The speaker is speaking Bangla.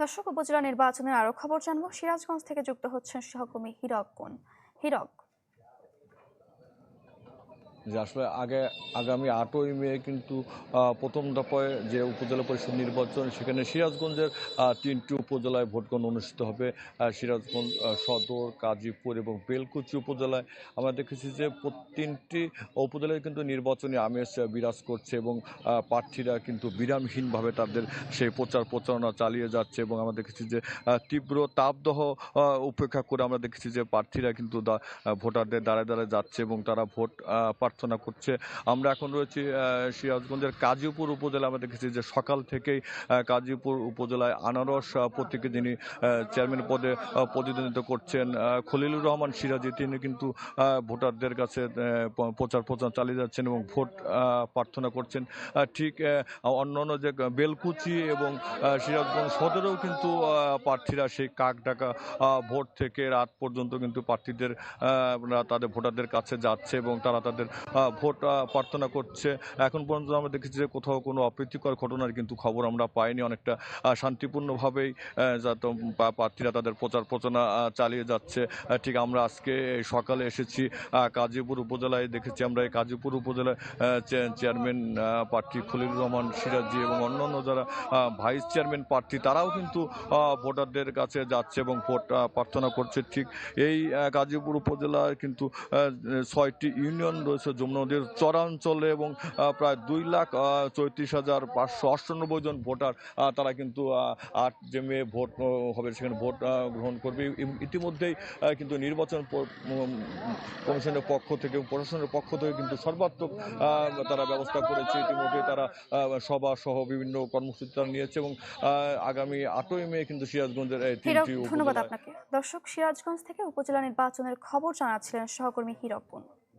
দর্শক, উপজেলা নির্বাচনের আরো খবর জানবো। সিরাজগঞ্জ থেকে যুক্ত হচ্ছেন সহকর্মী হীরক কোন। হীরক, যে আসলে আগামী ৮ই মে কিন্তু প্রথম দফায় যে উপজেলা পরিষদ নির্বাচন, সেখানে সিরাজগঞ্জের ৩টি উপজেলায় ভোট গ্রহণ অনুষ্ঠিত হবে। সিরাজগঞ্জ সদর, কাজীপুর এবং বেলকুচি উপজেলায় আমরা দেখেছি যে ৩টি উপজেলায় কিন্তু নির্বাচনী আমেজ বিরাজ করছে এবং প্রার্থীরা কিন্তু বিরামহীনভাবে তাদের সেই প্রচারণা চালিয়ে যাচ্ছে। এবং আমরা দেখেছি যে তীব্র তাপদাহ উপেক্ষা করে আমরা দেখেছি যে প্রার্থীরা কিন্তু ভোটারদের দ্বারে দ্বারে যাচ্ছে এবং তারা ভোট প্রার্থনা করছে। আমরা এখন রয়েছি সিরাজগঞ্জের কাজীপুর উপজেলা। আমরা দেখেছি যে সকাল থেকেই কাজীপুর উপজেলায় আনারস প্রতীকে যিনি চেয়ারম্যান পদে প্রতিদ্বন্দ্বিতা করছেন খলিলুর রহমান সিরাজি, তিনি কিন্তু ভোটারদের কাছে প্রচার চালিয়ে যাচ্ছেন এবং ভোট প্রার্থনা করছেন। ঠিক অন্যান্য যে বেলকুচি এবং সিরাজগঞ্জ সদরেও কিন্তু প্রার্থীরা সেই কাক ডাকা ভোট থেকে রাত পর্যন্ত কিন্তু প্রার্থীদের তাদের ভোটারদের কাছে যাচ্ছে এবং তারা তাদের ভোট প্রার্থনা করছে। এখন পর্যন্ত আমরা দেখেছি যে কোথাও কোনো অপ্রীতিকর ঘটনার কিন্তু খবর আমরা পাইনি। অনেকটা শান্তিপূর্ণভাবেই প্রার্থীরা তাদের প্রচারণা চালিয়ে যাচ্ছে। ঠিক আমরা আজকে সকালে এসেছি কাজীপুর উপজেলায়, দেখেছি আমরা এই কাজীপুর উপজেলায় চেয়ারম্যান প্রার্থী খলিলুর রহমান সিরাজি এবং অন্যান্য যারা ভাইস চেয়ারম্যান প্রার্থী, তারাও কিন্তু ভোটারদের কাছে যাচ্ছে এবং ভোট প্রার্থনা করছে। ঠিক এই গাজীপুর উপজেলার কিন্তু ৬টি ইউনিয়ন রয়েছে যমুনা নদীর চরাঞ্চলে এবং প্রায় ২,৩৪,৫৯৮ জন ভোটার তারা কিন্তু ৮ মে ভোট হবে, সেখানে ভোট গ্রহণ করবে। ইতিমধ্যেই কিন্তু নির্বাচন কমিশনের পক্ষ থেকে, প্রশাসনের পক্ষ থেকে কিন্তু সর্বাত্মক তারা ব্যবস্থা করেছে। ইতিমধ্যেই তারা সভা সহ বিভিন্ন কর্মসূচি নিয়েছে এবং আগামী ৮ই মে কিন্তু সিরাজগঞ্জের এই ৩টি ধন্যবাদ উপজেলায়। আপনাকে। দর্শক, সিরাজগঞ্জ থেকে উপজেলা নির্বাচনের খবর জানাচ্ছিলেন সহকর্মী হীরক কোন।